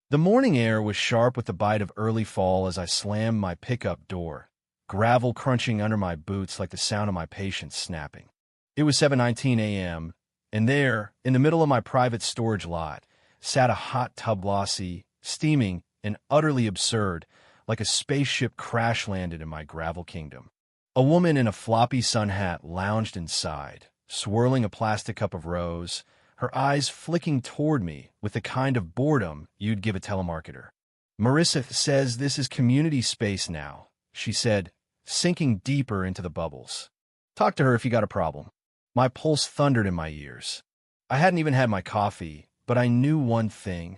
The morning air was sharp with the bite of early fall as I slammed my pickup door, gravel crunching under my boots like the sound of my patience snapping. It was 7:19 a.m., and there, in the middle of my private storage lot, sat a hot tub glossy, steaming, and utterly absurd, like a spaceship crash-landed in my gravel kingdom. A woman in a floppy sun hat lounged inside, swirling a plastic cup of rose, her eyes flicking toward me with the kind of boredom you'd give a telemarketer. "Marissa says this is community space now," she said, sinking deeper into the bubbles. "Talk to her if you got a problem." My pulse thundered in my ears. I hadn't even had my coffee, but I knew one thing.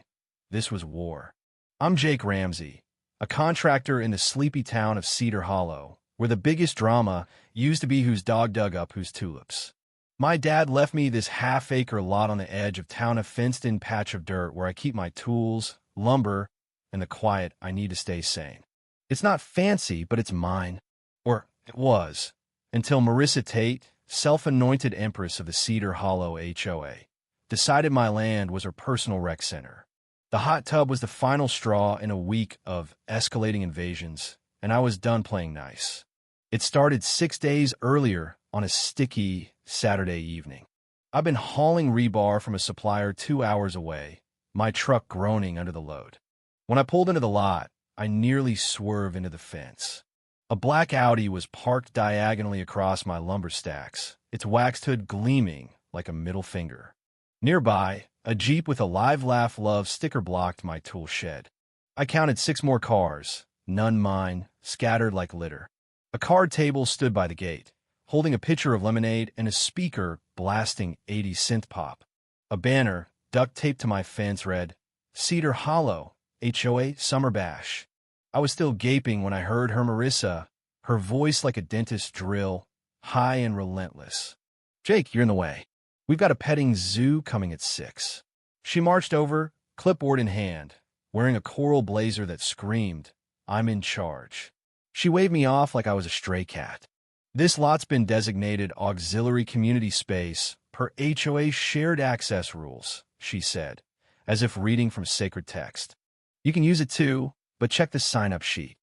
This was war. I'm Jake Ramsey, a contractor in the sleepy town of Cedar Hollow, where the biggest drama used to be whose dog dug up whose tulips. My dad left me this half-acre lot on the edge of town, a fenced-in patch of dirt where I keep my tools, lumber, and the quiet I need to stay sane. It's not fancy, but it's mine. Or it was, until Marissa Tate, self-anointed empress of the Cedar Hollow HOA, decided my land was her personal rec center. The hot tub was the final straw in a week of escalating invasions, and I was done playing nice. It started 6 days earlier on a sticky Saturday evening. I've been hauling rebar from a supplier 2 hours away, my truck groaning under the load. When I pulled into the lot, I nearly swerved into the fence. A black Audi was parked diagonally across my lumber stacks, its waxed hood gleaming like a middle finger. Nearby, a Jeep with a "Live Laugh Love" sticker blocked my tool shed. I counted 6 more cars, none mine, scattered like litter. A card table stood by the gate, holding a pitcher of lemonade and a speaker blasting 80s synth pop. A banner, duct taped to my fence, read, "Cedar Hollow, HOA Summer Bash." I was still gaping when I heard Marissa, her voice like a dentist's drill, high and relentless. "Jake, you're in the way. We've got a petting zoo coming at 6. She marched over, clipboard in hand, wearing a coral blazer that screamed, "I'm in charge." She waved me off like I was a stray cat. "This lot's been designated auxiliary community space per HOA shared access rules," she said, as if reading from sacred text. "You can use it too, but check the sign-up sheet."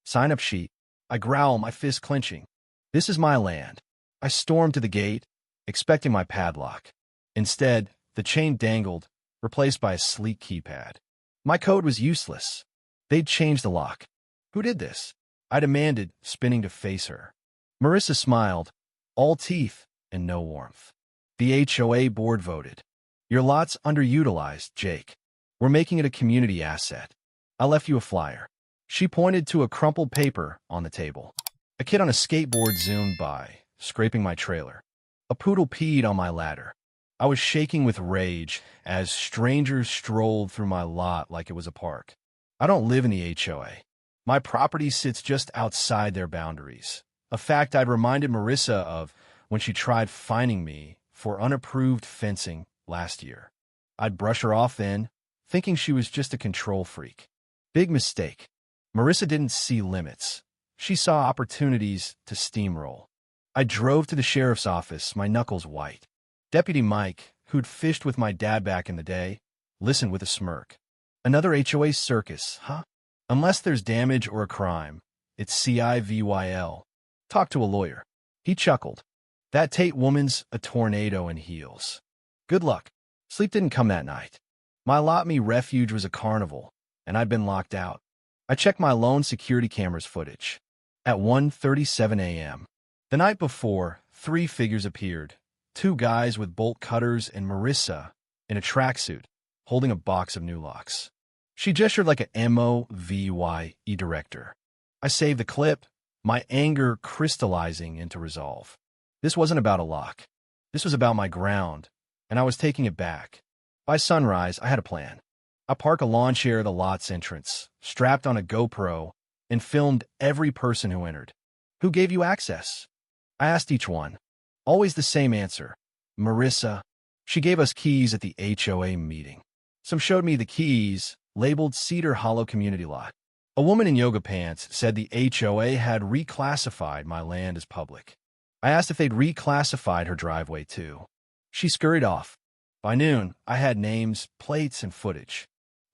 "Sign-up sheet?" I growl, my fist clenching. This is my land. I stormed to the gate, expecting my padlock. Instead, the chain dangled, replaced by a sleek keypad. My code was useless. They'd changed the lock. "Who did this?" I demanded, spinning to face her. Marissa smiled, all teeth and no warmth. "The HOA board voted. Your lot's underutilized, Jake. We're making it a community asset. I left you a flyer." She pointed to a crumpled paper on the table. A kid on a skateboard zoomed by, scraping my trailer. A poodle peed on my ladder. I was shaking with rage as strangers strolled through my lot like it was a park. I don't live in the HOA. My property sits just outside their boundaries, a fact I'd reminded Marissa of when she tried fining me for unapproved fencing last year. I'd brush her off then, thinking she was just a control freak. Big mistake. Marissa didn't see limits. She saw opportunities to steamroll. I drove to the sheriff's office, my knuckles white. Deputy Mike, who'd fished with my dad back in the day, listened with a smirk. "Another HOA circus, huh? Unless there's damage or a crime, it's CIVYL. Talk to a lawyer." He chuckled. "That Tate woman's a tornado in heels. Good luck." Sleep didn't come that night. My lot-me refuge was a carnival, and I'd been locked out. I checked my loan security camera's footage. At 1:37 a.m. the night before, 3 figures appeared. 2 guys with bolt cutters and Marissa in a tracksuit, holding a box of new locks. She gestured like a MOVYE director. I saved the clip, my anger crystallizing into resolve. This wasn't about a lock. This was about my ground, and I was taking it back. By sunrise, I had a plan. I parked a lawn chair at the lot's entrance, strapped on a GoPro, and filmed every person who entered. "Who gave you access?" I asked each one. Always the same answer. "Marissa." She gave us keys at the HOA meeting. Some showed me the keys, labeled Cedar Hollow Community Lot. A woman in yoga pants said the HOA had reclassified my land as public. I asked if they'd reclassified her driveway too. She scurried off. By noon, I had names, plates, and footage.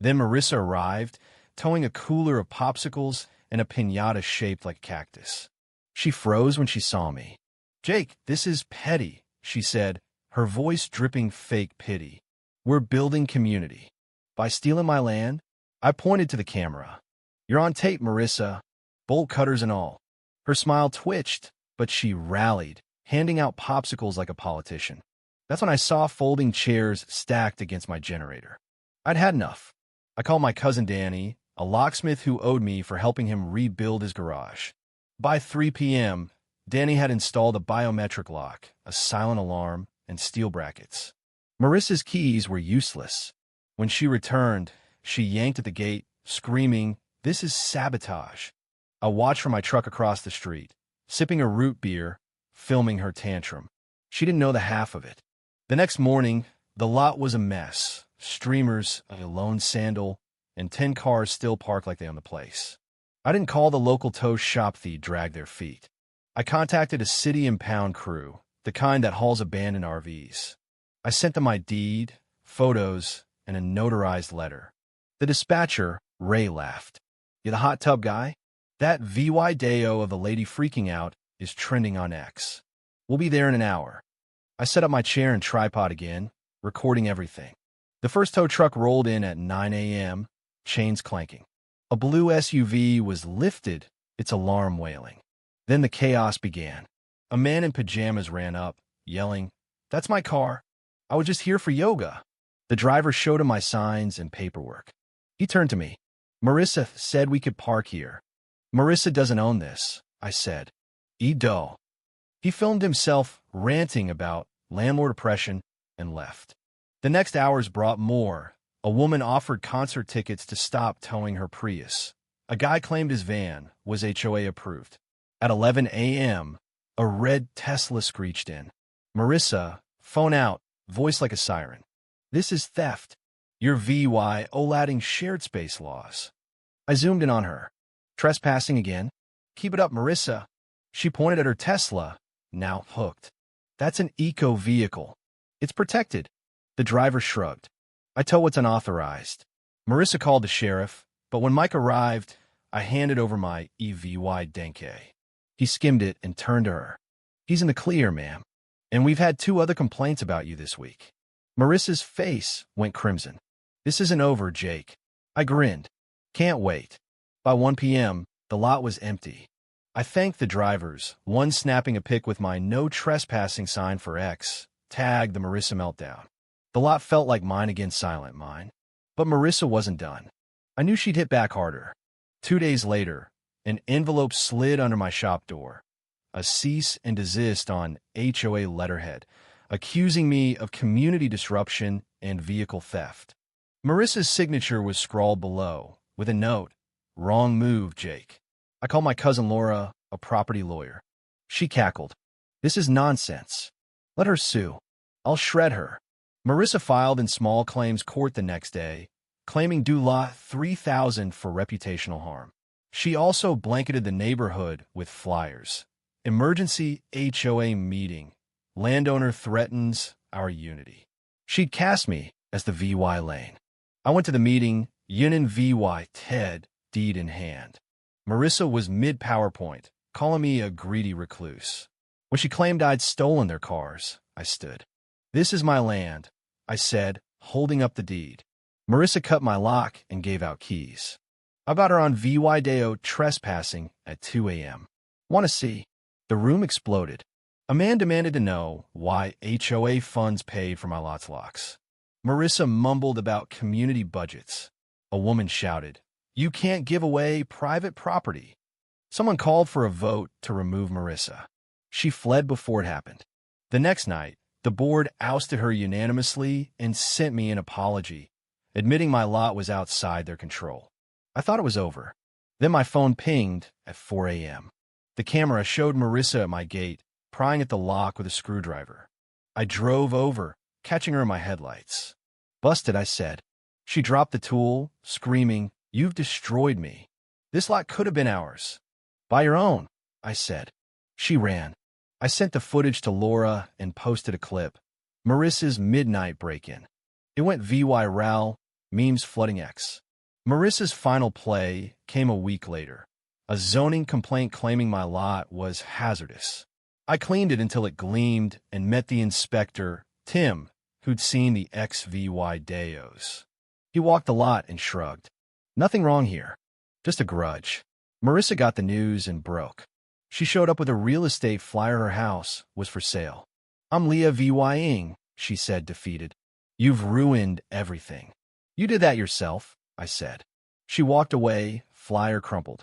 Then Marissa arrived, towing a cooler of popsicles and a piñata shaped like a cactus. She froze when she saw me. "Jake, this is petty," she said, her voice dripping fake pity. "We're building community. By stealing my land?" I pointed to the camera. "You're on tape, Marissa, bolt cutters and all." Her smile twitched, but she rallied, handing out popsicles like a politician. That's when I saw folding chairs stacked against my generator. I'd had enough. I called my cousin Danny, a locksmith who owed me for helping him rebuild his garage. By 3 p.m., Danny had installed a biometric lock, a silent alarm, and steel brackets. Marissa's keys were useless. When she returned, she yanked at the gate, screaming, "This is sabotage." I watched from my truck across the street, sipping a root beer, filming her tantrum. She didn't know the half of it. The next morning, the lot was a mess. Streamers, a lone sandal, and 10 cars still parked like they owned the place. I didn't call the local tow shop to drag their feet. I contacted a city impound crew, the kind that hauls abandoned RVs. I sent them my deed, photos, and a notarized letter. The dispatcher, Ray, laughed. "You the hot tub guy? That video of the lady freaking out is trending on X. We'll be there in an hour." I set up my chair and tripod again, recording everything. The first tow truck rolled in at 9 a.m., chains clanking. A blue SUV was lifted, its alarm wailing. Then the chaos began. A man in pajamas ran up, yelling, "That's my car. I was just here for yoga." The driver showed him my signs and paperwork. He turned to me. "Marissa said we could park here." "Marissa doesn't own this," I said. "Edo." He filmed himself ranting about landlord oppression and left. The next hours brought more. A woman offered concert tickets to stop towing her Prius. A guy claimed his van was HOA approved. At 11 a.m., a red Tesla screeched in. "Marissa, phone out, voice like a siren. This is theft. You're violating shared space laws." I zoomed in on her. "Trespassing again? Keep it up, Marissa." She pointed at her Tesla, now hooked. "That's an eco-vehicle. It's protected." The driver shrugged. "I tow what's unauthorized." Marissa called the sheriff, but when Mike arrived, I handed over my EVY Denke. He skimmed it and turned to her. "He's in the clear, ma'am. And we've had 2 other complaints about you this week." Marissa's face went crimson. "This isn't over, Jake." I grinned. "Can't wait." By 1 p.m., the lot was empty. I thanked the drivers, one snapping a pic with my "No Trespassing" sign for X, tagged the Marissa meltdown. The lot felt like mine against silent mine. But Marissa wasn't done. I knew she'd hit back harder. 2 days later, an envelope slid under my shop door. A cease and desist on HOA letterhead, accusing me of community disruption and vehicle theft. Marissa's signature was scrawled below, with a note, "Wrong move, Jake." I called my cousin Laura, a property lawyer. She cackled. "This is nonsense. Let her sue. I'll shred her." Marissa filed in small claims court the next day, claiming due lot $3,000 for reputational harm. She also blanketed the neighborhood with flyers. "Emergency HOA meeting. Landowner threatens our unity." She'd cast me as the VY lane. I went to the meeting, Yunin VY Ted, deed in hand. Marissa was mid-PowerPoint, calling me a greedy recluse. When she claimed I'd stolen their cars, I stood. "This is my land," I said, holding up the deed. Marissa cut my lock and gave out keys. I got her on VY Deo trespassing at 2 a.m. "Want to see?" The room exploded. A man demanded to know why HOA funds paid for my lot's locks. Marissa mumbled about community budgets. A woman shouted, "You can't give away private property." Someone called for a vote to remove Marissa. She fled before it happened. The next night, the board ousted her unanimously and sent me an apology, admitting my lot was outside their control. I thought it was over. Then my phone pinged at 4 a.m. The camera showed Marissa at my gate, prying at the lock with a screwdriver. I drove over, catching her in my headlights. "Busted," I said. She dropped the tool, screaming, "You've destroyed me. This lot could have been ours." "Buy your own," I said. She ran. I sent the footage to Laura and posted a clip. Marissa's midnight break-in. It went VY Ral, memes flooding X. Marissa's final play came a week later. A zoning complaint claiming my lot was hazardous. I cleaned it until it gleamed and met the inspector, Tim, who'd seen the XVY Deos. He walked the lot and shrugged. Nothing wrong here. Just a grudge. Marissa got the news and broke. She showed up with a real estate flyer. Her house was for sale. "I'm Leah VY-ing," she said, defeated. "You've ruined everything." "You did that yourself," I said. She walked away, flyer crumpled.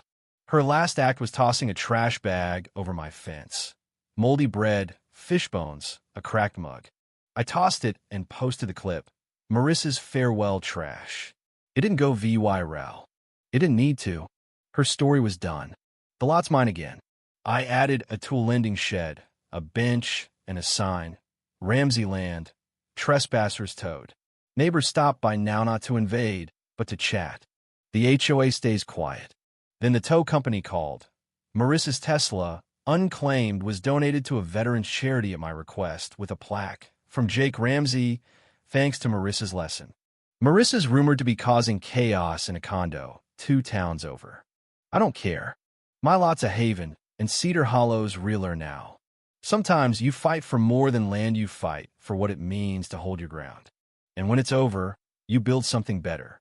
Her last act was tossing a trash bag over my fence. Moldy bread, fish bones, a cracked mug. I tossed it and posted the clip. Marissa's farewell trash. It didn't go viral. It didn't need to. Her story was done. The lot's mine again. I added a tool lending shed, a bench, and a sign. Ramsey land. Trespassers towed. Neighbors stopped by now not to invade, but to chat. The HOA stays quiet. Then the tow company called. Marissa's Tesla, unclaimed, was donated to a veterans charity at my request with a plaque. From Jake Ramsey, thanks to Marissa's lesson. Marissa's rumored to be causing chaos in a condo 2 towns over. I don't care. My lot's a haven, and Cedar Hollow's realer now. Sometimes you fight for more than land. You fight for what it means to hold your ground. And when it's over, you build something better.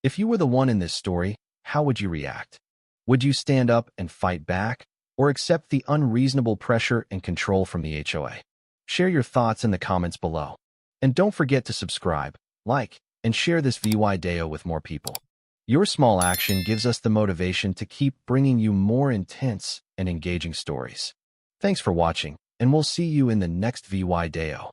If you were the one in this story, how would you react? Would you stand up and fight back, or accept the unreasonable pressure and control from the HOA? Share your thoughts in the comments below. And don't forget to subscribe, like, and share this VY Deo with more people. Your small action gives us the motivation to keep bringing you more intense and engaging stories. Thanks for watching, and we'll see you in the next VY Deo.